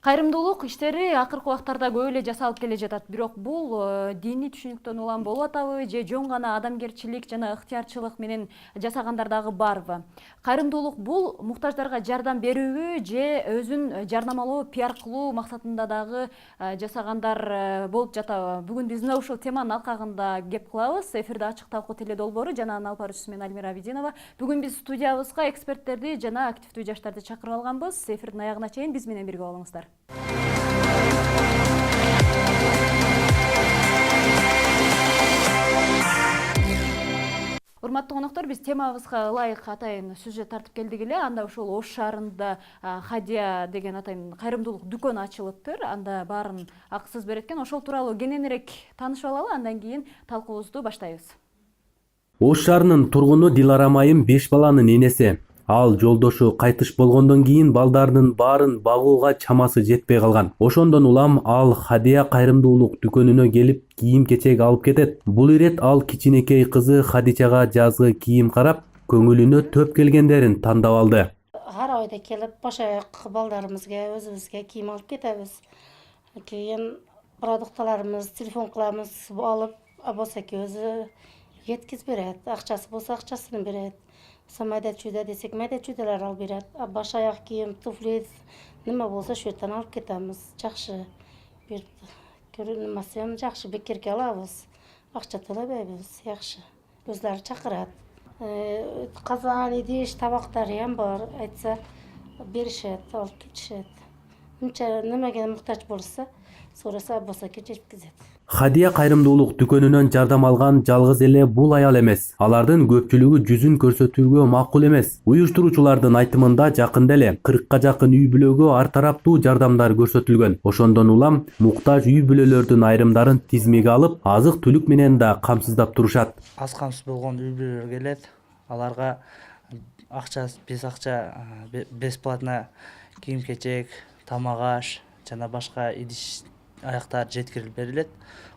Кайрымдуулук иштери акыркы убактарда көп эле жасалып келе жатат. Бирок бул диний түшүнүктөн улам болуп атабы же жөн гана адамгерчилик жана ыктыярчылык менен жасагандар дагы барбы? Кайрымдуулук бул муктаждарга жардам берүүбү же өзүн жарнамалоо, пиар кылуу максатында дагы жасагандар болуп жатабы? Бүгүн биз мына ушул теманын алкагында кеп кылабыз. Эфирде ачык талкуу теле долбоору жана анын алып баруучусу мен Альмира Абидинова. Бүгүн биз студиябызга эксперттерди жана активдүү жаштарды чакырып алганбыз. Эфирдин аягына чейин биз менен бирге болуңуздар. Урматтуу коноктор, биз темабызга ылайык атайын сюжет тартып келдик эле. Анда ушул Ош шаарында Хадия деген атайын кайрымдуулук дүкөнү ачылыптыр. Анда баарын акысыз берет экен. Ошол тууралуу кененирээк таанышып алалы, андан кийин талкуубузду баштайбыз. Ош шаарынын тургуну Дилара Майым 5 баланын энеси. Ал жолдошу кайтыш болгондон кийин балдарынын баарын багууга чамасы жетпей калган. Ошондон улам ал Хадия кайрымдуулук дүкөнүнө келип кийим-кечек алып кетет. Бул ирет ал кичинекей кызы Хадичага жазгы кийим карап, көңүлүнө төп келгендерин тандап алды. Ар айда келип баш аяк балдарыбызга, өзүбүзгө кийим алып кетебиз. Кийин продукталарыбыз, телефон кылабыз, алып болсоки өзү жеткиз берет. Акчасы болсо акчасын берет. Майда чүйдө десек майда чүйдөлөр алып берет. Баш аяк кийим, туфли неме болсо ошол жерден алып кетебиз. Жакшы бир көрүнмөсөм жакшы бекерге алабыз. Акча төлөбөйбүз, жакшы. Өзлөрү чакырат. Казан, идиш, табактарым бар. Айтса беришет, алып кетишет. Немеге муктаж болсо, сураса болсоки жеткизет. Хадия кайрымдуулук дүкөнүнөн жардам алган жалгыз эле бул аял эмес. Алардын көпчүлүгү жүзүн көрсөтүүгө макул эмес. Уюштуруучулардын айтымында жакында эле 40ка жакын үй бүлөгө ар тараптуу жардамдар көрсөтүлгөн. Ошондон улам муктаж үй бүлөлөрдүн айрымдарын тизмеге алып, азык-түлүк менен да камсыздап турушат. Аз камсыз болгон үй бүлөлөр келет. Аларга акча, бесплатно кийим-кечек, тамак-аш жана башка идиш аяктар жеткирип берилет.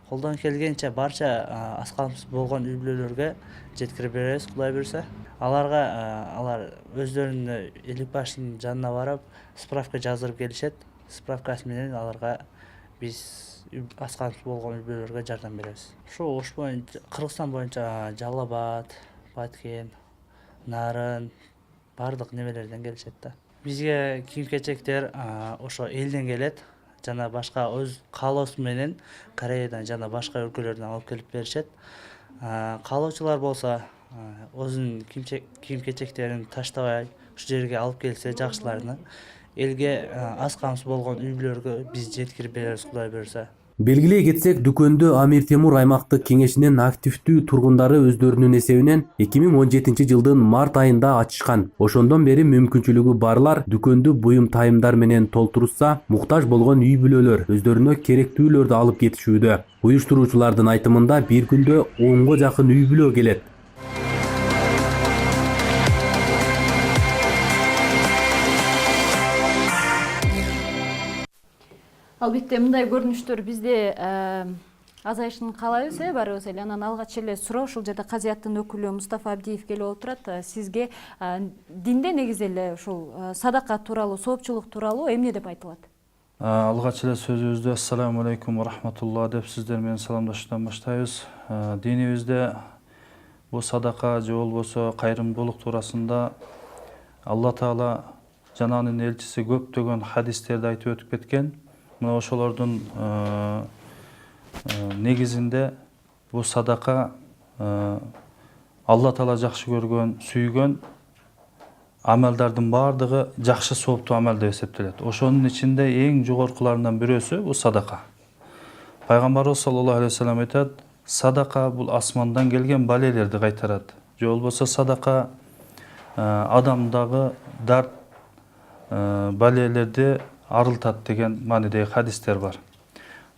Колдон келгенче барча аз камсыз болгон үй бүлөлөргө жеткирип беребиз, Кудай буйрса. Алар өздөрүнүн элик баштын жанына барып, справка жаздырып келишет. Справкасы менен аларга биз аз камсыз болгон үй бүлөлөргө жардам беребиз. Ошо Ош боюнча, Кыргызстан боюнча Жалал Абад, Баткен, Нарын бардык немелерден келишет да. Бизге кийим-кечектер ошо элден келет. Жана башка өз каалоосу менен Кореядан жана башка өлкөлөрдөн алып келип беришет. Каалоочулар болсо өзүнүн кийим-кечектерин таштабай ушу жерге алып келсе жакшыларына, элге аз камсыз болгон үй бүлөлөргө биз жеткирип беребиз, Кудай буйрса. Белгилей кетсек, дүкөндү Амир Темур аймактык кеңешинин активдүү тургундары өздөрүнүн эсебинен 2017-жылдын март айында ачышкан. Ошондон бери мүмкүнчүлүгү барлар дүкөндү буюм тайымдар менен толтурушса, муктаж болгон үй бүлөлөр өздөрүнө керектүүлөрдү алып кетишүүдө. Уюштуруучулардын айтымында бир күндө 10га жакын үй бүлө келет. Албетте мындай көрүнүштөр бизде азайышын каалайбыз, баарыбыз эле. Анан алгач эле суроо ушул жерде казияттын өкүлү Мустафа Абдиев келип отурат. Сизге динде негизи эле ушул садака тууралуу, соопчулук тууралуу эмне деп айтылат? Алгач эле сөзүбүздү ассаламу алейкум ва рахматуллах деп сиздер менен саламдашуудан баштайбыз. Динибизде бул садака же болбосо кайрымдуулук туурасында Алла Таала жана анын элчиси көптөгөн хадистерди айтып өтүп кеткен. Мына ошолордун негизинде бул садака Алла Таала жакшы көргөн, сүйгөн амалдардын баардыгы жакшы сооптуу амал деп эсептелет. Ошонун ичинде эң жогоркуларынан бирөөсү бул садака. Пайгамбарыбыз саллаллаху алейхи вассалам айтат, садака бул асмандан келген балелерди кайтарат. Же болбосо садака адамдагы дарт балелерди арылтат деген маанидеги хадистер бар.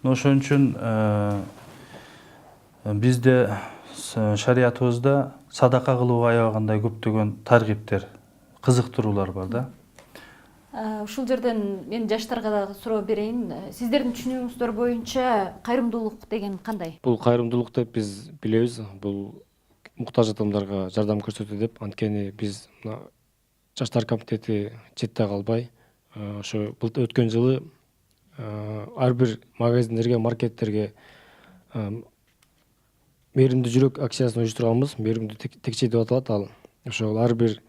Ошон үчүн бизде шариятыбызда садака кылууга аябагандай көптөгөн таргиптер, кызыктыруулар бар да. Ушул жерден мен жаштарга дагы суроо берейин. Сиздердин түшүнүгүңүздөр боюнча кайрымдуулук деген кандай? Бул кайрымдуулук деп биз билебиз. Бул муктаж адамдарга жардам көрсөтүү деп. Анткени биз жаштар комитети четте калбай, ошо өткөн жылы ар бир магазиндерге, маркеттерге мээримдүү жүрөк акциясын уюштурганбыз. Мээримдүү текче деп аталат ал. Ошол ар бир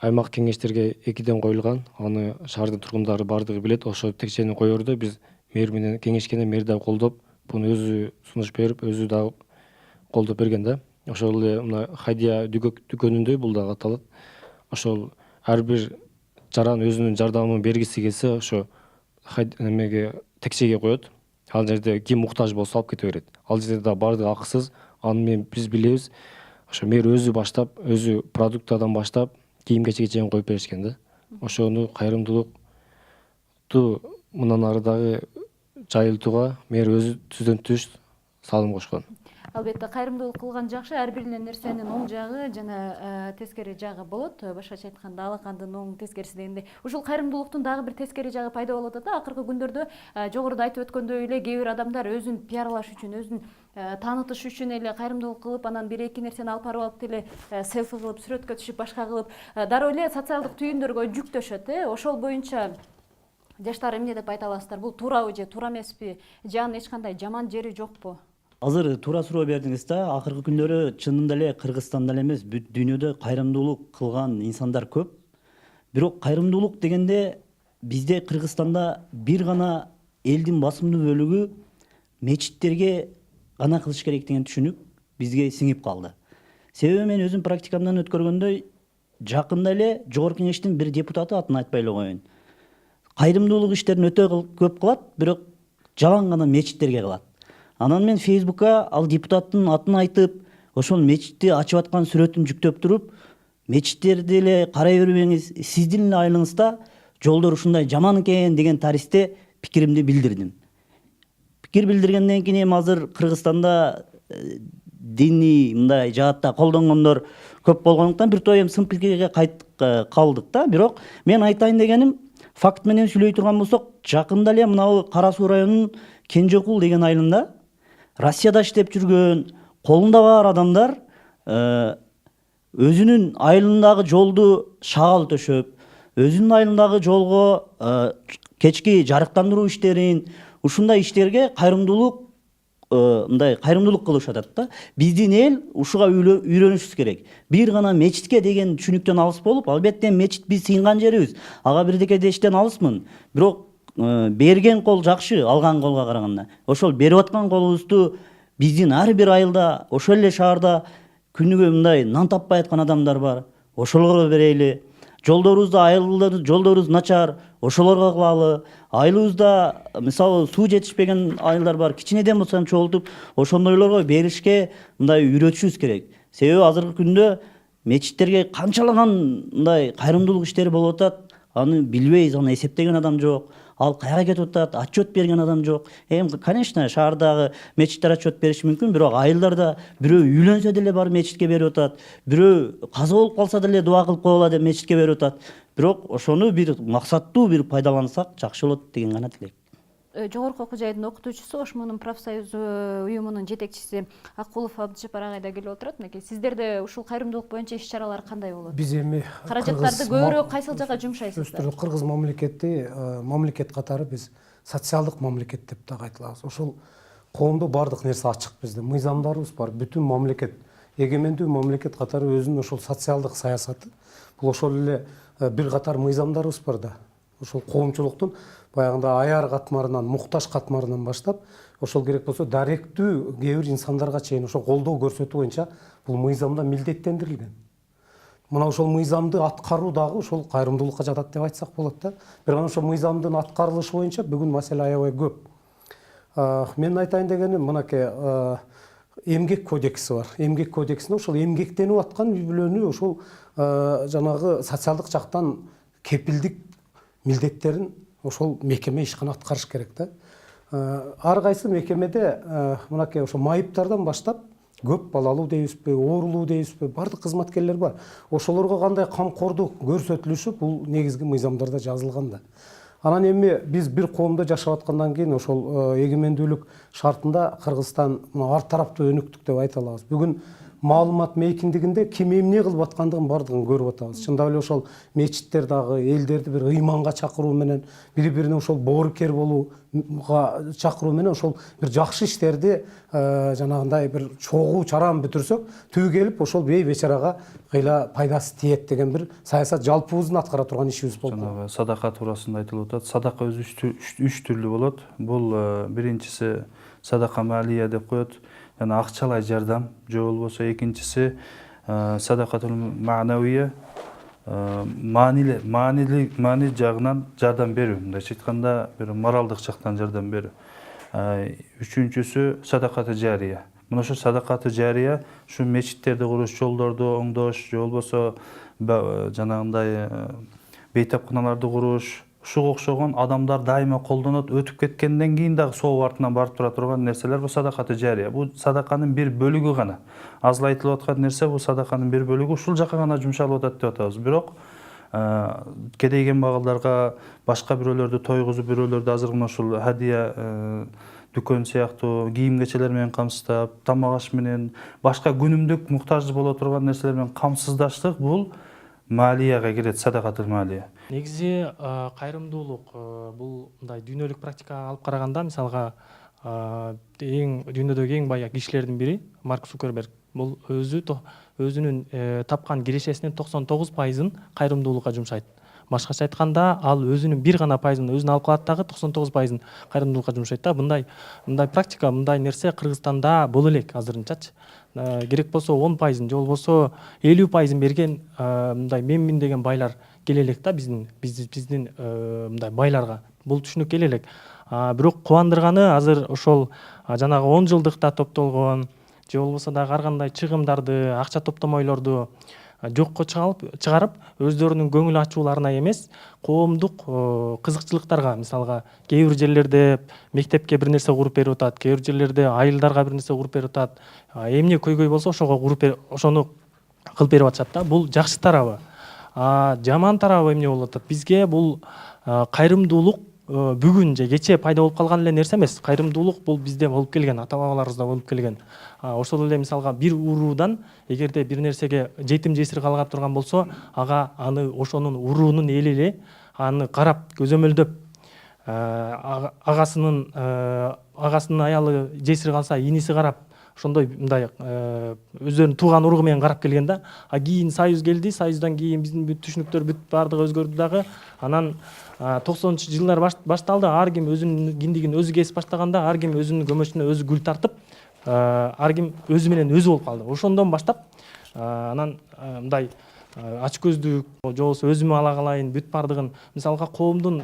аймак кеңештерге 2ден коюлган. Аны шаардын тургундары бардыгы билет. Ошо текчени коерде биз мэр менен кеңешкенде мэр дагы колдоп, буну өзү сунуш берип, өзү дагы колдоп берген да. Ошол эле мына Хайдия дүкөнүндөй бул дагы аталат. Ошол ар бир жаран өзүнүн жардамын бергиси келсе, ошо немеге текчеге коет. Ал жерде ким муктаж болсо алып кете берет. Ал жерде да бардыгы акысыз. Аны биз билебиз. Ошо мэр өзү баштап, өзү продуктадан баштап, кийим-кечекке чейин коюп беришкен да. Ошону кайрымдуулукту мындан ары дагы жайылтууга мэр өзү түздөн түз салым кошкон. Албетте кайрымдуулук кылган жакшы, ар бир нерсенин оң жагы жана тескери жагы болот. Башкача айтканда алакандын оң тескериси дегендей. Ушул кайрымдуулуктун дагы бир тескери жагы пайда болуп атат да. Акыркы күндөрдө жогоруда айтып өткөндөй эле кээ бир адамдар өзүн пиарлаш үчүн, өзүн таанытыш үчүн эле кайрымдуулук кылып, анан бир эки нерсени алып барып алып деле селфи кылып, сүрөткө түшүп, башка кылып, дароо эле социалдык түйүндөргө жүктөшөт. Ошол боюнча жаштар эмне деп айта аласыздар? Бул туурабы же туура эмеспи? Же анын эч кандай жаман жери жокпу? Азыр туура суроо бердиңиз да. Акыркы күндөрү чынында эле Кыргызстанда эле эмес, бүт дүйнөдө кайрымдуулук кылган инсандар көп. Бирок кайрымдуулук дегенде бизде Кыргызстанда бир гана элдин басымдуу бөлүгү мечиттерге гана кылыш керек деген түшүнүк бизге сиңип калды. Себеби мен өзүм практикамдан өткөргөндөй, жакында эле Жогорку Кеңештин бир депутаты, атын айтпай эле коеюн, кайрымдуулук иштерин өтө көп кылат, бирок жалаң гана мечиттерге кылат. Анан мен Фейсбукка ал депутаттын атын айтып, ошол мечитти ачып аткан сүрөтүн жүктөп туруп, мечиттерди эле карай бербеңиз, сиздин эле айылыңызда жолдор ушундай жаман экен деген таристе пикиримди билдирдим. Пикир билдиргенден кийин эми азыр Кыргызстанда диний мындай жаатта колдонгондор көп болгондуктан бир топ эми сын пикирге калдык да. Бирок мен айтайын дегеним, факт менен сүйлөй турган болсок, жакында эле мынабу Кара Суу районунун Кенжекул деген айылында Россияда иштеп жүргөн, колунда бар адамдар өзүнүн айылындагы жолду шагал төшөп, өзүнүн айылындагы жолго кечки жарыктандыруу иштерин, ушундай иштерге кайрымдуулук кылышып атат да. Биздин эл ушуга үйрөнүшүбүз керек. Бир гана мечитке деген түшүнүктөн алыс болуп, албетте мечит биз сыйынган жерибиз. Ага бирдеке дештен алысмын. Бирок берген кол жакшы алган колго караганда. Ошол берип аткан колубузду биздин ар бир айылда, ошол эле шаарда күнүгө мындай нан таппай аткан адамдар бар. Ошолорго берели. Жолдорубуз начар, ошолорго кылалы. Айылыбызда мисалы суу жетишпеген айылдар бар. Кичинеден болсо чогултуп, ошондойлорго беришке мындай үйрөтүшүбүз керек. Себеби азыркы күндө мечиттерге канчалаган мындай кайрымдуулук иштери болуп атат. Аны билбейбиз, аны эсептеген адам жок. Ал каяга кетип атат, отчет берген адам жок. Конечно, шаардагы мечиттер отчет бериши мүмкүн, бирок айылдарда бирөө үйлөнсө деле бар мечитке берип атат. Бирөө каза болуп калса деле дуа кылып коела деп мечитке берип атат. Бирок ошону бир максаттуу бир пайдалансак жакшы болот деген гана тилек. Жогорку окуу жайдын окутуучусу, Ошмунун профсоюз уюмунун жетекчиси Акулов Абдыжапар агай да келип отурат. Мынакей, сиздерде ушул кайрымдуулук боюнча иш-чаралар кандай болот? Биз эми каражаттарды көбүрөөк кайсыл жака жумшайсыздар? Кыргыз мамлекети мамлекет катары биз социалдык мамлекет деп дагы айтылабыз. Ошол коомдо бардык нерсе ачык бизде. Мыйзамдарыбыз бар. Бүтүн мамлекет, эгемендүү мамлекет катары өзүнүн ошол социалдык саясаты. Бул ошол эле бир катар мыйзамдарыбыз бар да. Ошол коомчулуктун баягында аяр катмарынан, муктаж катмарынан баштап, ошол керек болсо даректүү кээ бир инсандарга чейин ошол колдоо көрсөтүү боюнча бул мыйзамда милдеттендирилген. Мына ошол мыйзамды аткаруу дагы ошол кайрымдуулукка жатат деп айтсак болот да. Бирок ошол мыйзамдын аткарылышы боюнча бүгүн маселе аябай көп. Мен айтайын дегеним, мынакей эмгек кодекси бар. Эмгек кодексинде ошол эмгектенип аткан үй-бүлөнү ошол жанагы социалдык жактан кепилдик милдеттерин ошол мекеме ишкана аткарыш керек да. Ар кайсы мекемеде мынакей ошо майыптардан баштап көп балалуу дейбизби, оорулуу дейбизби, бардык кызматкерлер бар. Ошолорго кандай камкордук көрсөтүлүшү бул негизги мыйзамдарда жазылган да. Анан эми биз бир коомдо жашап аткандан кийин ошол эгемендүүлүк шартында Кыргызстан ар тараптуу өнүктүк деп айта алабыз. Бүгүн маалымат мейкиндигинде ким эмне кылып аткандыгын бардыгын көрүп атабыз. Чындап эле ошол мечиттер дагы элдерди бир ыйманга чакыруу менен, бири-бирине ошол боорукер болууга чакыруу менен ошол бир жакшы иштерди жанагындай бир чогуу чараны бүтүрсөк, түбү келип ошол бей бечарага кыйла пайдасы тиет деген бир саясат жалпыбыздын аткара турган ишибиз болду. Жанагы садака туурасында айтылып атат. Садака өзү үч түрлүү болот. Бул биринчиси садака малия деп коет. Жана акчалай жардам, же болбосо экинчиси садакатул маанавия, маани жагынан жардам берүү. Мындайча айтканда бир моралдык жактан жардам берүү. Үчүнчүсү садакаты жария. Мына ошо садакаты жария ушу мечиттерди куруш, жолдорду оңдош, же болбосо жанагындай бейтапканаларды куруш, ушуга окшогон адамдар дайыма колдонот, өтүп кеткенден кийин дагы соо артынан барып тура турган нерселер бул садакаты жария. Бул садаканын бир бөлүгү гана. Азыр айтылып аткан нерсе бул садаканын бир бөлүгү ушул жака гана жумшалып атат деп атабыз. Бирок кедей кембагалдарга башка бирөөлөрдү тойгузуп, бирөөлөрдү азыр мына ушул хадия дүкөн сыяктуу кийим кечелер менен камсыздап, тамак аш менен башка күнүмдүк муктаж боло турган нерселер менен камсыздаштык бул малияга кирет, садакатыл малия. Негизи кайрымдуулук бул мындай дүйнөлүк практикага алып караганда, мисалга дүйнөдөгү эң бай кишилердин бири Марк Цукерберг. Бул өзүнүн тапкан кирешесинин 99%-ын кайрымдуулукка жумшайт. Башкача айтканда, ал өзүнүн бир гана пайызын өзүнө алып калат дагы 99%-ын кайрымдуулукка жумшайт да. Мындай практика, мындай нерсе Кыргызстанда боло элек азырынчачы. Керек болсо 10%-ын же болбосо 50%-ын берген мындай менмин деген байлар келе элек да, биздин мындай байларга. Бул түшүнүк келе элек. Бирок кубандырганы азыр ошол жанагы 10 жылдыкта топтолгон же болбосо дагы ар кандай чыгымдарды, акча топтомойлорду жокко чыгарып, өздөрүнүн көңүл ачууларына эмес, коомдук кызыкчылыктарга, мисалга кээ бир жерлерде мектепке бир нерсе куруп берип атат, кээ бир жерлерде айылдарга бир нерсе куруп берип атат. Эмне көйгөй болсо ошону кылып берип атышат да. Бул жакшы тарабы. Жаман тарабы эмне болуп атат? Бизге бул кайрымдуулук бүгүн же кечээ пайда болуп калган эле нерсе эмес. Кайрымдуулук бул бизде болуп келген, ата-бабаларыбызда болуп келген. Ошол эле мисалга бир уруудан эгерде бир нерсеге жетим жесир калгап турган болсо, ага аны ошонун уруунун эли эле аны карап, көзөмөлдөп, агасынын аялы жесир калса, иниси карап, ошондой мындай өздөрүнүн тууган уругу менен карап келген да. Кийин Союз келди, Союздан кийин биздин бүт түшүнүктөр бүт баардыгы өзгөрдү дагы. Анан 90-жылдар башталды, ар ким өзүнүн киндигин өзү кесип баштаганда, ар ким өзүнүн көмөчүнө өзү гүл тартып, ар ким өзү менен өзү болуп калды. Ошондон баштап анан мындай ач көздүк, же болбосо өзүмө ала калайын, бүт баардыгын, мисалга коомдун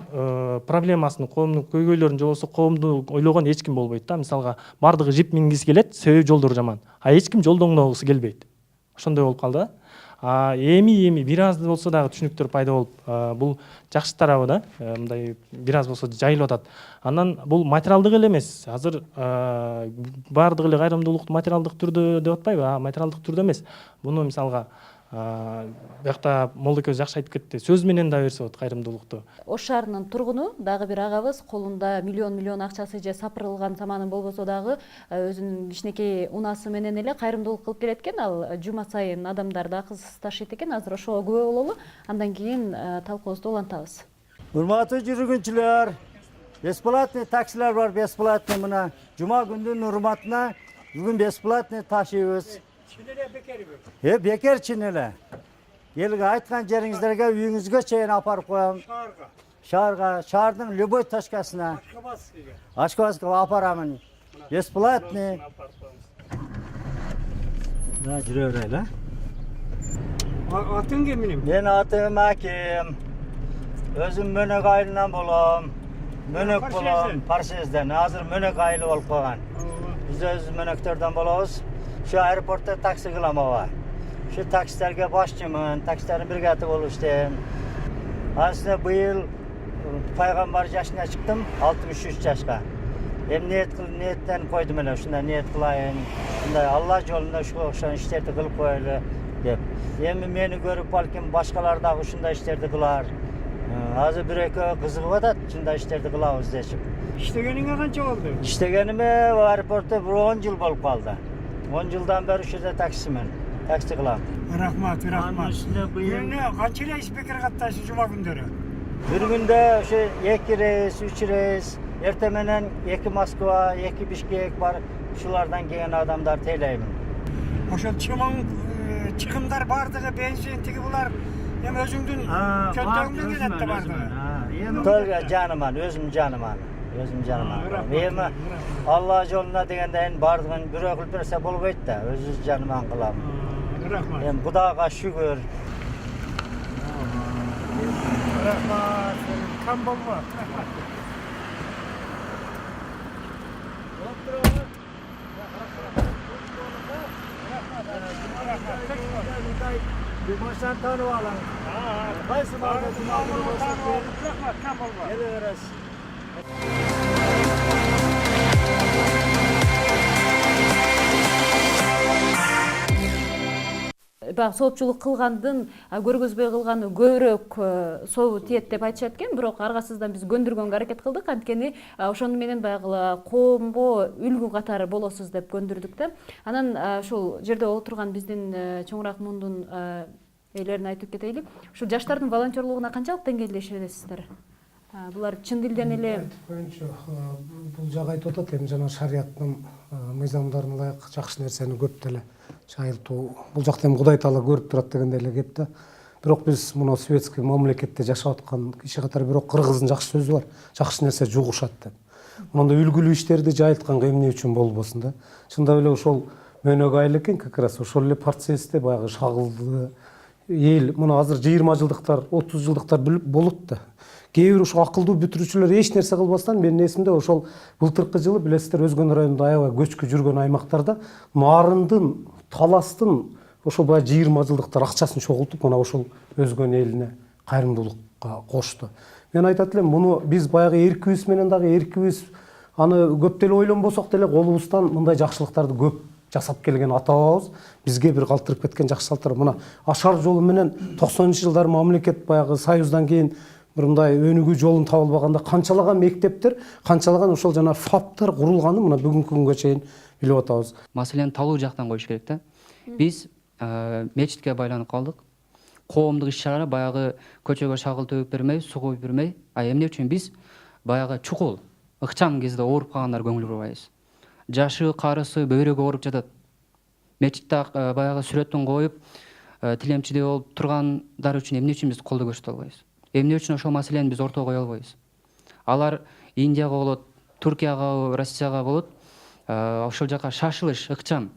проблемасын, коомдун көйгөйлөрүн, же болбосо коомду ойлогон эч ким болбойт да. Мисалга баардыгы жип мингиси келет, себеби жолдор жаман. Эч ким жолду оңдогусу келбейт. Ошондой болуп калды да. Эми бир аз болсо дагы түшүнүктөр пайда болуп, бул жакшы тарабы да. Мындай бир аз болсо жайылып атат. Анан бул материалдык эле эмес. Азыр баардыгы эле кайрымдуулукту материалдык түрдө деп атпайбы? Материалдык түрдө эмес. Буну мисалга биякта молдо экөөбүз жакшы айтып кетти. Сөз менен да берсе болот кайрымдуулукту. Ош шаарынын тургуну дагы бир агабыз колунда миллион акчасы же сапырылган саманы болбосо дагы өзүнүн кичинекей унаасы менен эле кайрымдуулук кылып келет экен. Ал жума сайын адамдарды акысыз ташыйт экен. Азыр ошого күбө бололу. Андан кийин талкуубузду улантабыз. Урматтуу жүргүнчүлөр, бесплатный таксилер бар, бесплатный мына жума күндүн урматына бүгүн бесплатный ташыйбыз. Бекер чын эле. Элге айткан жериңиздерге үйүңүзгө чейин апарып коем. Шаарга, шаардын любой точкасына. Ашкабадга апарамын. Бесплатный. Да, жүрө берели. Атың ким? Мен атым Аким. Өзүм Мөнөк айылынан болом. Мөнөк болом, Парсезден. Азыр Мөнөк айылы болуп калган. Биз өз Мөнөктөрдөн болобуз. Şu aeroportda taksi kılam ava. Şu taksilerge başçımın, taksilerin brigati bolуп иштейм. Aslında bu yıl paygambar yaşına çıktım, 63 yaşka. Hem niyetten koydum öyle, şunda niyet kılayın. Şunda Allah yolunda şu okşan işlerdi kılıp koyulu dep. Hem beni görüp balkim başkalar da şunda işlerdi kılar. Azı bir eki kızıgıp atat, şunda işlerdi kılavuz deşip. İştegenine kança oldu? İştegenime aeroportda 10 yıl bolup kaldı. 10 жылдан бері осы жерде таксимен. Такси қыламын. Рахмат, рахмат. Күніне Күніне қанша рейс бекер каттайсыз жұма күндері? Bir günde şey 2 reis, 3 reis, ertemenen 2 Moskva, 2 Bişkek var. Şulardan gelen adamlar teyleyim. Ошол чыгымдар бардыгы, бензин тиги булар эми өзүңдүн чөнтөгүңдөн келет да бардыгы. Tabii canıman, özüm canıman. Özüm canıman. Emi Allah yoluna degenden bardığın bir ökül berse bolbayt da, özüz canıman kılam. Рахмат. Em Xudaga şükür. Рахмат. Кам болма. Bir baştan tanı alın. Qaysı malda Рахмат, кам болма. Geliveririz. Баягы соопчулук кылгандын көргөзбөй кылганы көбүрөөк сообу тиет деп айтышат экен, бирок аргасыздан биз көндүргөнгө аракет кылдык. Анткени ошону менен баягы коомго үлгү катары болосуз деп көндүрдүк да. Анан ушул жерде отурган биздин чоңураак мундун ээлерине айтып кетейли. Ушул жаштардын волонтерлугуна канчалык деңгээлде ишенесиздер? Булар чын дилден эле бул жагы айтып атат, эми жана шарияттын мыйзамдарына ылайык жакшы нерсени көп деле жайылтуу. Бул жакта эми Кудай Таала көрүп турат дегендей эле кеп да. Бирок биз мына советский мамлекетте жашап аткан киши катары бирок кыргыздын жакшы сөзү бар. Жакшы нерсе жугушат деп. Мындай үлгүлүү иштерди жайылтканга эмне үчүн болбосун да. Чындап эле ошол мөнөк айыл экен, как раз ошол эле процессте баягы шагылды эл мына азыр 20 жылдыктар, 30 жылдыктар болот да. Кээ бир ошо акылдуу бүтүрүүчүлөр эч нерсе кылбастан менин эсимде ошол былтыркы жылы билесиздер Өзгөн районунда аябай көчкү жүргөн аймактарда нарындын, таластын ошол баягы 20 жылдыктар акчасын чогултуп мына ошол Өзгөн элине кайрымдуулукка кошту. Мен айтат элем, муну биз баягы эркибиз менен дагы эркибиз аны көп деле ойлонбосок деле колубуздан мындай жакшылыктарды көп жасап келген ата бабабыз бизге бир калтырып кеткен жакшы салттар. Мына ашар жолу менен 90-жылдары мамлекет баягы союздан кийин мындай өнүгүү жолун таба албаганда канчалаган мектептер, канчалаган ошол жана фаптар курулганын мына бүгүнкү күнгө чейин билип атабыз. Маселени талуу жактан коюш керек да. Биз мечитке байланып калдык. Коомдук иш-чара баягы көчөгө шагыл төгүп бермей, суу коюп бермей, эмне үчүн биз баягы чукул, ыкчам кезде ооруп калгандар көңүл бурбайбыз. Жашы, карысы, бөйрөгү ооруп жатат. Мечитте баягы сүрөтүн коюп, тилемчиде болуп тургандар үчүн эмне үчүн биз колдоо көрсөтө албайбыз? Эмне үчүн ошол маселени биз ортого кое албайбыз? Алар Индияга болот, Туркияга, Россияга болот, ошол жака шашылыш, ыкчам,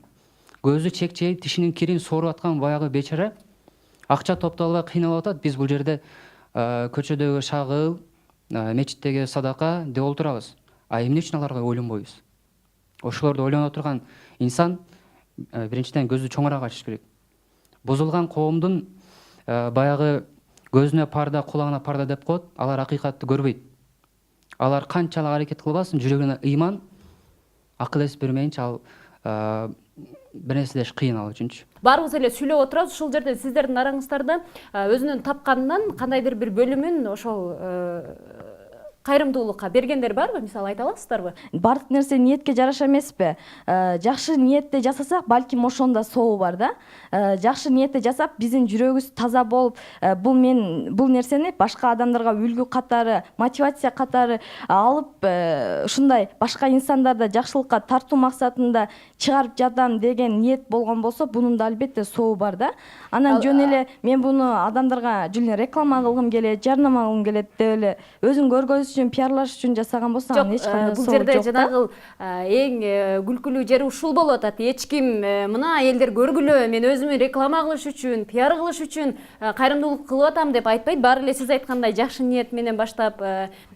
көзү чекчейип, тишинин кирин сооруп аткан баягы бечара акча топтоп албай кыйналып атат. Биз бул жерде көчөдөгү шагыл, мечиттеги садака деп отурабыз. Эмне үчүн аларга ойлонбойбуз? Ошолорду ойлонуп турган инсан биринчиден көзү чоңураак ачыш керек. Бузулган коомдун баягы көзүнө парда, кулагына парда деп коет, алар акыйкатты көрбөйт. Алар канчалык аракет кылбасын, жүрөгүнө ыйман, акыл эс бермейинче ал бир нерсе деш кыйын ал үчүнчү. Барыбыз эле сүйлөп отурабыз, ушул жерде сиздердин араңыздарда өзүнүн тапканынан кандайдыр бир бөлүмүн ошол кайрымдуулукка бергендер барбы? Мисалы айта аласыздарбы? Бардык нерсе ниетке жараша эмеспи? Жакшы ниетте жасасак, балким ошондо сообу бар да. Жакшы ниетте жасап, биздин жүрөгүбүз таза болуп, бул нерсени башка адамдарга үлгү катары, мотивация катары алып, ушундай башка инсандарды жакшылыкка тартуу максатында чыгарып жатам деген ниет болгон болсо, бунун да албетте сообу бар да. Анан жөн эле мен буну адамдарга жөн эле реклама кылгым келет, жарнама кылгым келет деп эле өзүн көргөзүш үчүн, пиарлаш үчүн жасаган болсо, анын эч кандай сообу жок. Бул жерде жанагы эң күлкүлүү жери ушул болуп атат. Эч ким мына элдер көргүлө, мен өзүмө реклама кылыш үчүн, пиар кылыш үчүн кайрымдуулук кылып атам деп айтпайт. Баары эле сиз айткандай жакшы ниет менен баштап,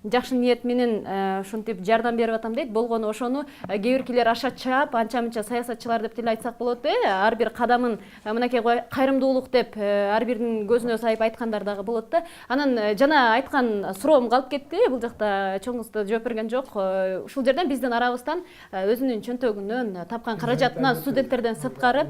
жакшы ниет менен ушинтип жардам берип атам дейт. Болгону ошону кээ биркилер аша чаап, анча-мынча саясатчылар деп деле айтсак болот. Ар бир кадамын мынакей кайрымдуулук деп ар биринин көзүнө сайып айткандар дагы болот да. Анан жана айткан суроом калып кетти. Бул жакта чоңузду жооп берген жок. Ушул жерден биздин арабыздан өзүнүн чөнтөгүнөн тапкан каражатынан студенттерден сырткары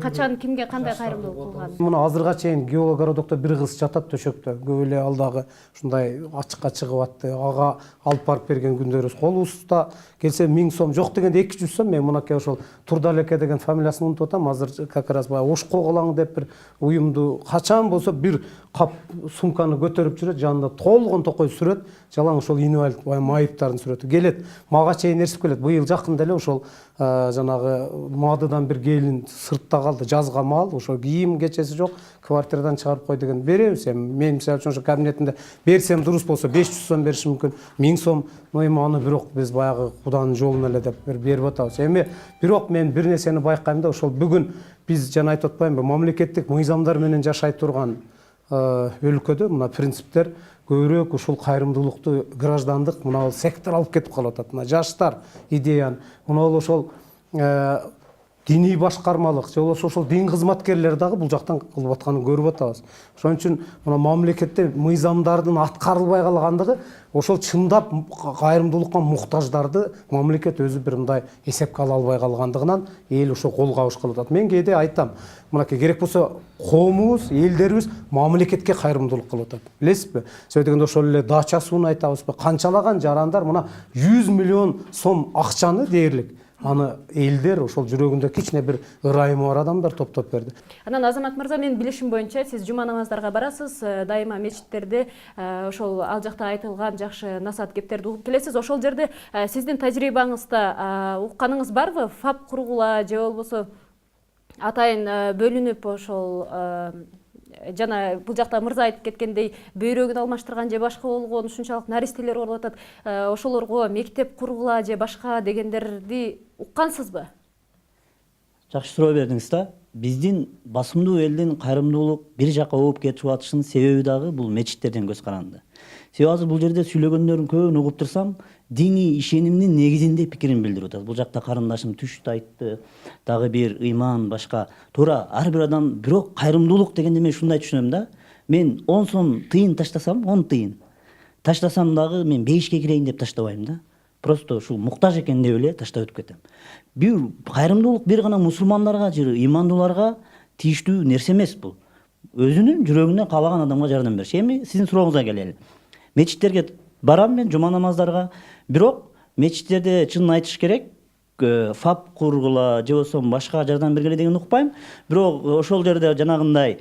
качан кимге кандай кайрымдуулук кылган? Мына азырга чейин геологородокто бир кыз жатат төшөктө. Көп эле алдагы ушундай ачыкка чыгып атты. Ага алып барып берген күндөрүбүз. Колубузда келсе 1000 сом, жок дегенде 200 сом. Мен мынакей ошол Турдалеке деген фамилиясын унутуп атам. Азыр как раз баягы Ошко колаң деп бир уюмду качан болсо бир кап сумканы көтөрүп жүрөт, жанында толгон токой сүрөт, жалаң ошол инвалид майыптардын сүрөтү келет. Мага чейин эрсип келет. Быйыл жакында эле ошол жанагы Мадыдан бир келин сыртта калды, жазга мал, ошо кийим кечеси жок, квартирадан чыгарып кой деген беребиз. Мен мисалы үчүн ошо кабинетинде берсем дурус болсо 500 сом беришим мүмкүн, 1000 сом, но эми аны бирок биз баягы Куданын жолуна эле деп берип атабыз. Эми бирок мен бир нерсени байкайм да, ошол бүгүн биз жана айтып атпаймынбы, мамлекеттик мыйзамдар менен жашай турган өлкөдө мына принциптер көбүрөөк ушул кайрымдуулукту граждандык мына сектор алып кетип калып атат. Мына жаштар идеян, мына ошол диний башкармалык же болбосо ошол дин кызматкерлери дагы бул жактан кылып атканын көрүп атабыз. Ошон үчүн мына мамлекетте мыйзамдардын аткарылбай калгандыгы ошол чындап кайрымдуулукка муктаждарды мамлекет өзү бир мындай эсепке ала албай калгандыгынан эл ошо кол кабыш кылып атат. Мен кээде айтам, мынакей керек болсо коомубуз, элдерибиз мамлекетке кайрымдуулук кылып атат. Билесизби? Себеби дегенде ошол эле дача суун айтабызбы? Канчалаган жарандар мына 100 миллион сом акчаны дээрлик аны элдер ошол жүрөгүндө кичине бир ырайымы бар адамдар топтоп берди. Анан Азамат мырза, мен билишим боюнча сиз жума намаздарга барасыз, дайыма мечиттерде ошол ал жакта айтылган жакшы насаат кептерди угуп келесиз. Ошол жерде сиздин тажрыйбаңызда укканыңыз барбы? ФАП кургула же болбосо атайын бөлүнүп ошол жана бул жакта мырза айтып кеткендей бөйрөгүн алмаштырган же башка болгон ушунчалык наристелер болуп атат. Ошолорго мектеп кургула же башка дегендерди уккансызбы? Жакшы суроо бердиңиз да. Биздин басымдуу элдин кайрымдуулук бир жака ооп кетип атышынын себеби дагы бул мечиттерден көз каранды. Себеби азыр бул жерде сүйлөгөндөрдүн көбүн угуп турсам, диний ишенимдин негизинде пикирин билдирип атат. Бул жакта карындашым түштү айтты, дагы бир ыйман башка. Туура ар бир адам бирок кайрымдуулук дегенде мен ушундай түшүнөм да. Мен 10 сом тыйын таштасам, 10 тыйын таштасам дагы мен бейишке кирейин деп таштабайм да. Просто ушул муктаж экен деп эле таштап өтүп кетем. Бир кайрымдуулук бир гана мусулмандарга же ыймандууларга тийиштүү нерсе эмес бул. Өзүнүн жүрөгүнөн каалаган адамга жардам бериш. Эми сиздин сурооңузга келели. Мечиттерге барам мен жума намаздарга, бирок мечиттерде чынын айтыш керек, ФАП кургула же болбосо башка жардам бергиле деген укпайм. Бирок ошол жерде жанагындай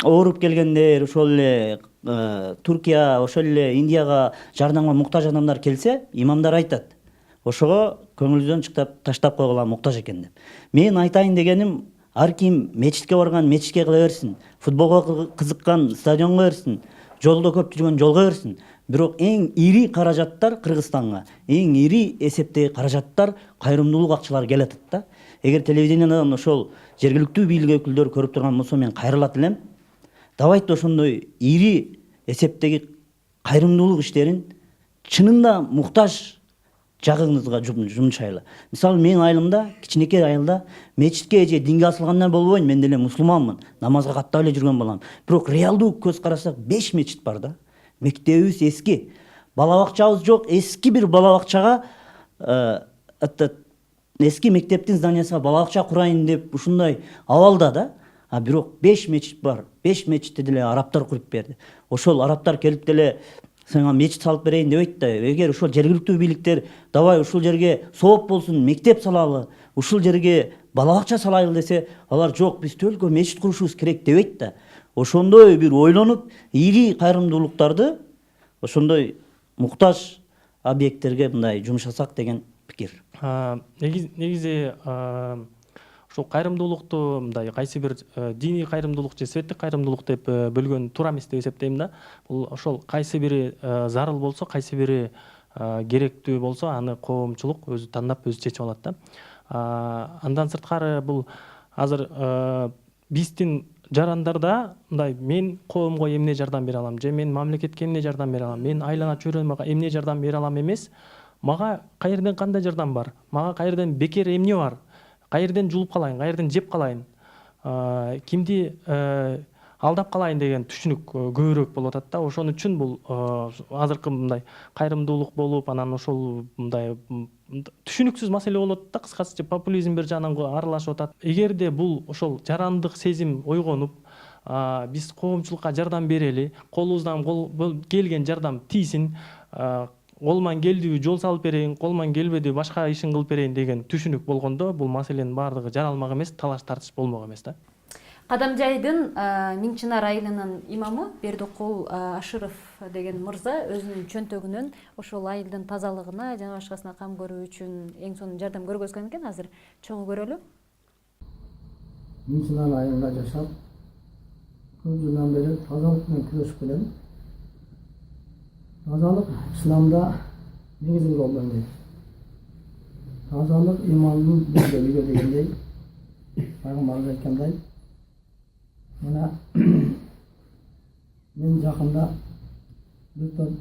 ооруп келгендер, ошол эле Туркия, ошол эле Индияга жардамга муктаж адамдар келсе, имамдар айтат. Ошого көңүлүдөн чыктап таштап койгула муктаж экен деп. Мен айтайын дегеним, ар ким мечитке барган мечитке кыла берсин, футболго кызыккан стадионго берсин, жолдо көп жүргөн жолго берсин. Бирок эң ири каражаттар Кыргызстанга, эң ири эсептеги каражаттар кайрымдуулук акчалары келатат да. Эгер телевиденияден ошол жергиликтүү бийлик өкүлдөрү көрүп турган болсо, мен кайрылат элем. Давайте ошондой ири эсептеги кайрымдуулук иштерин чынында муктаж жагыңызга жумшайлы. Мисалы мен айылымда, кичинекей айылда мечитке же динге асылгандан болбойм, мен деле мусулманмын, намазга каттап эле жүргөн балам. Бирок реалдуу көз карасак 5 мечит бар да. Мектебибиз эски, бала бакчабыз жок, эски бир бала бакчага эски мектептин зданиясына бала бакча курайын деп ушундай абалда да. Бирок 5 мечит бар. 5 мечитти деле арабтар куруп берди. Ошол арабтар келип деле сага мечит салып берейин дебейт да. Эгер ошол жергиликтүү бийликтер давай ушул жерге сооп болсун, мектеп салалы, ушул жерге бала бакча салайлы десе, алар жок, биз төлкө мечит курушубуз керек дебейт да. Ошондой бир ойлонуп, ири кайрымдуулуктарды ошондой муктаж объекттерге мындай жумшасак деген пикир. Негизи ошол кайрымдуулукту мындай кайсы бир диний кайрымдуулук же светтик кайрымдуулук деп бөлгөн туура эмес деп эсептейм да. Бул ошол кайсы бири зарыл болсо, кайсы бири керектүү болсо, аны коомчулук өзү тандап, өзү чечип алат да. Андан сырткары бул азыр биздин жарандарда мындай мен коомго эмне жардам бере алам, же мен мамлекетке эмне жардам бере алам, мен айлана чөйрөмө эмне жардам бере алам эмес, мага каерден кандай жардам бар, мага каерден бекер эмне бар, каерден жулуп калайын, каерден жеп калайын, кимди алдап калайын деген түшүнүк көбүрөөк болуп атат да. Ошон үчүн бул азыркы мындай кайрымдуулук болуп, анан ошол мындай түшүнүксүз маселе болуп атат да, кыскасыча популизм бир жагынан аралашып атат. Эгерде бул ошол жарандык сезим ойгонуп, биз коомчулукка жардам берели, колубуздан келген жардам тийсин, колуман келдиби жол салып берейин, колуман келбедиби башка ишин кылып берейин деген түшүнүк болгондо бул маселенин баардыгы жаралмак эмес, талаш тартыш болмок эмес да. Кадамжайдын Миңчинар айылынын имамы Бердикул Ашыров деген мырза өзүнүн чөнтөгүнөн ошол айылдын тазалыгына жана башкасына кам көрүү үчүн эң сонун жардам көргөзгөн экен. Азыр чоңу көрөлү. Миңчинар айылында жашап, көп жылдан бери тазалык менен күрөшүп келем. Тазалык исламда негизги ролду ойнойт. Тазалык имандын бир бөлүгү дегендей, пайгамбарыбыз айткандай, мына мен жакында бир топ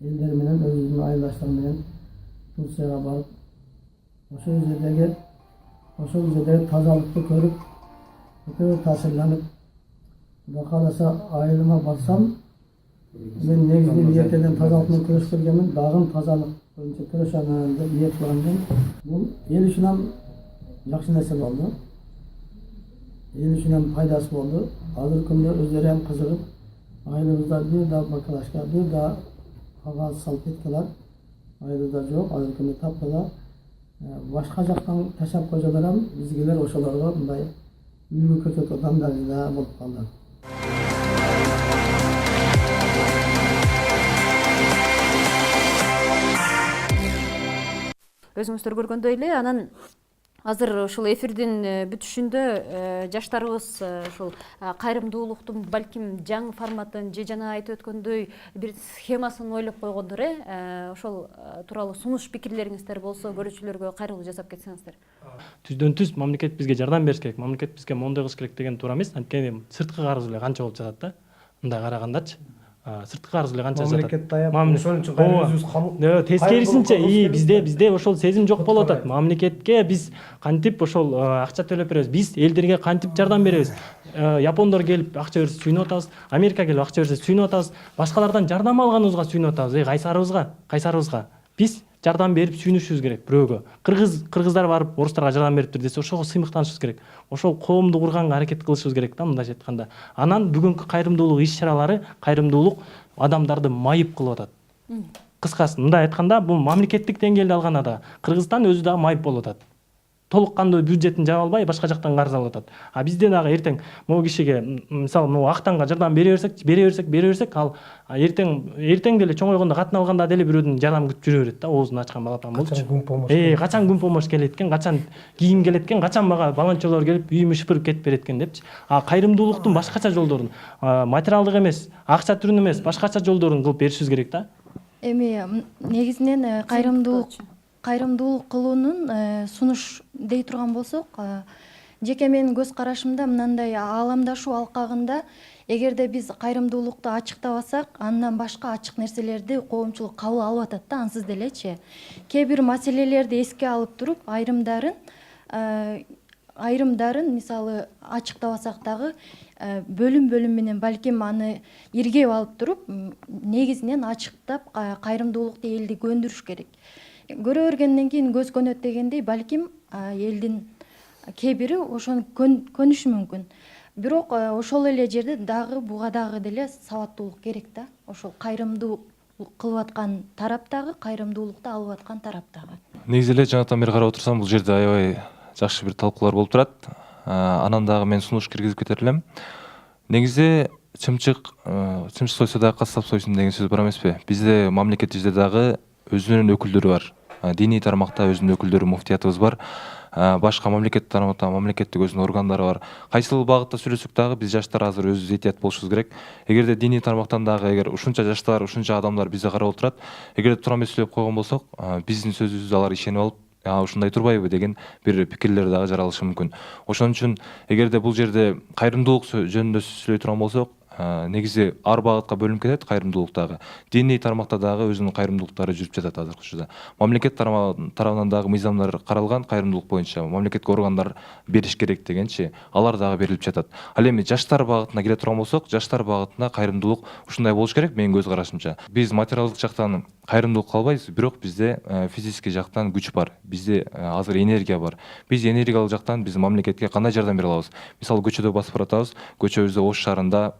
элдер менен, өзүмдүн айылдаштарым менен Турцияга барып, ошол жердеги тазалыкты көрүп, өтө таасирланып, Кудай кааласа айылыма барсам, мен негизги ниеттерден тазалык менен күрөшүп келгенмин, дагы тазалык боюнча күрөшөмүн деп ниет кылгам. Бул эл үчүн жакшы нерсе болду. Ел үчүн пайдасы болду. Азыр күндө өздөрү ham кызыгып, айылыбызда бир да бакалашка, бир да кагаз салфеткалар айылыбызда жок. Азыр күндө таптала башка жактан ташап койсолор ham бизгилер ошолорго мындай үлгү көрсөтүп адамдар да болуп калды. Өзүңүздөр көргөндөй эле, анан азыр ушул эфирдин бүтүшүндө жаштарыбыз ушул кайрымдуулуктун балким жаңы форматын же жана айтып өткөндөй бир схемасын ойлоп койгондор, ошол тууралуу сунуш пикирлериңиздер болсо көрүүчүлөргө кайрылуу жасап кетсеңиздер. Түздөн түз мамлекет бизге жардам бериш керек, мамлекет бизге моундай кылыш керек деген туура эмес. Анткени сырткы карыз эле канча болуп жатат да. Мындай карагандачы. Сырткы карыз эле канча жатат. Мамлекет даяп, ошон үчүн өзүбүз калып. Тескерисинче бизде ошол сезим жок болуп атат. Мамлекетке биз кантип ошол акча төлөп беребиз, биз элдерге кантип жардам беребиз. Япондор келип акча берсе сүйүнүп атабыз, Америка келип акча берсе сүйүнүп атабыз, башкалардан жардам алганыбызга сүйүнүп атабыз. Кайсарыбызга. Биз жардам берип сүйүнүшүбүз керек бирөөгө. Кыргыздар барып орустарга жардам бериптир десе, ошого сыймыктанышыбыз керек. Ошол коомду курганга аракет кылышыбыз керек да, мындайча айтканда. Анан бүгүнкү кайрымдуулук иш-чаралары, кайрымдуулук адамдарды майып кылып атат. Кыскасы мындай айтканда, бул мамлекеттик деңгээлде алганда да Кыргызстан өзү да майып болуп атат. Толук кандуу бюджетин жаба албай, башка жактан карыз алып атат. Бизде дагы эртең могу кишиге, мисалы, могу Актанга жардам бере берсек, ал эртең деле чоңойгондо катын алганда деле бирөөдөн жардам күтүп жүрө берет да, оозун ачкан балапан болчу. Качан күн помощь келет экен, качан кийим келет экен, качан мага волонтерлор келип үйүмө шыпырып кетип берет экен депчи. Кайрымдуулуктун башкача жолдорун, материалдык эмес, акча түрүн эмес, башкача жолдорун кылып беришибиз керек да. Эми негизинен кайрымдуулук кылуунун сунуш дей турган болсок, жеке менин көз карашымда мындай ааламдашуу алкагында эгерде биз кайрымдуулукту ачыктабасак, андан башка ачык нерселерди коомчулук кабыл алып атат да, ансыз делечи. Кээ бир маселелерди эске алып туруп, айрымдарын мисалы ачыктабасак дагы бөлүм менен балким аны иргеп алып туруп, негизинен ачыктап кайрымдуулукту элди көндүрүш керек. Көрө бергенден кийин көз көнөт дегендей, балким элдин кээ бири ошону көнүшү мүмкүн. Бирок ошол эле жерде дагы буга дагы деле сабаттуулук керек да. Ошол кайрымдуулук кылып аткан тараптагы, кайрымдуулукту алып аткан тараптагы. Негизи эле жанатан бери карап отурсам, бул жерде аябай жакшы бир талкуулар болуп турат. Анан дагы мен сунуш киргизип кетер элем. Негизи чымчык сойсо дагы кассап сойсун деген сөз бар эмеспи? Бизде мамлекетибизде дагы өзүнүн өкүлдөрү бар. Диний тармакта өзүнүн өкүлдөрү, муфтиятыбыз бар. Башка мамлекет тармакта мамлекеттик өзүнүн органдары бар. Кайсыл багытта сүйлөсөк дагы биз жаштар азыр өзүбүз этият болушубуз керек. Эгерде диний тармактан дагы эгер ушунча жаштар, ушунча адамдар бизде карап отурат, эгерде туура эмес сүйлөп койгон болсок, биздин сөзүбүздү алар ишенип алып, ушундай турбайбы деген бир пикирлер дагы жаралышы мүмкүн. Ошон үчүн эгерде бул жерде кайрымдуулук жөнүндө сүйлөй турган болсок, негизи ар багытка бөлүнүп кетет кайрымдуулук дагы. Диний тармакта дагы өзүнүн кайрымдуулуктары жүрүп жатат азыркы учурда. Мамлекет тарабынан дагы мыйзамдар каралган кайрымдуулук боюнча мамлекеттик органдар бериш керек дегенчи, алар дагы берилип жатат. Ал эми жаштар багытына келе турган болсок, жаштар багытына кайрымдуулук ушундай болуш керек менин көз карашымча. Биз материалдык жактан кайрымдуулук кылбайбыз, бирок бизде физический жактан күч бар. Бизде азыр энергия бар. Биз энергиялык жактан биз мамлекетке кандай жардам бере алабыз? Мисалы көчөдө басып баратабыз, көчөбүздө Ош шаарында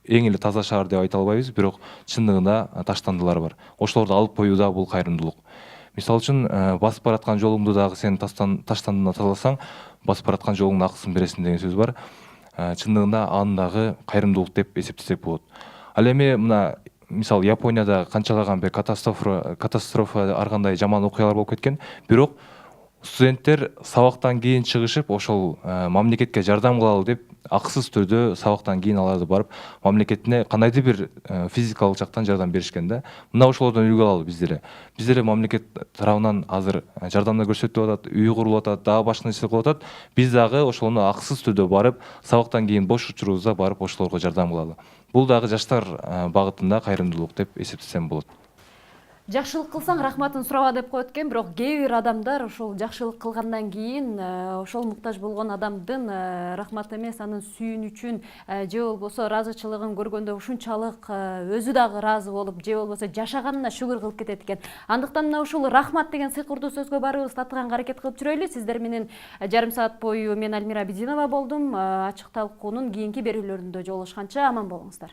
эң эле таза шаар деп айта албайбыз, бирок чындыгында таштандылар бар. Ошолорду алып коюу да бул кайрымдуулук. Мисалы үчүн басып бараткан жолуңду дагы сен таштандыдан тазаласаң, басып бараткан жолуңдун акысын бересиң деген сөз бар. Чындыгында аны дагы кайрымдуулук деп эсептесек болот. Ал эми мына мисалы Японияда канчалаган бир катастрофа ар кандай жаман окуялар болуп кеткен, бирок студенттер сабактан кийин чыгышып, ошол мамлекетке жардам кылалы деп акысыз түрдө сабактан кийин аларды барып мамлекетине кандайдыр бир физикалык жактан жардам беришкен да. Мына ошолордон үлгү алалы биздер. Биздер мамлекет тарабынан азыр жардамдар көрсөтүлүп атат, үй курулуп атат, дагы башка нерсе кылып атат. Биз дагы ошону акысыз түрдө барып, сабактан кийин бош учурубузда барып ошолорго жардам кылалы. Бул дагы жаштар багытында кайрымдуулук деп эсептесем болот. Жакшылык кылсаң рахматын сураба деп коет экен, бирок кээ бир адамдар ошол жакшылык кылгандан кийин ошол муктаж болгон адамдын рахмат эмес, анын сүйүнүчүн же болбосо ыраазычылыгын көргөндө ушунчалык өзү дагы ыраазы болуп, же болбосо жашаганына шүгүр кылып кетет экен. Андыктан мына ушул рахмат деген сыйкырдуу сөзгө баарыбыз татыганга аракет кылып жүрөлү. Сиздер менен жарым саат бою мен Альмира Абидинова болдум. Ачык талкуунун кийинки берүүлөрүндө жолугушканча аман болуңуздар.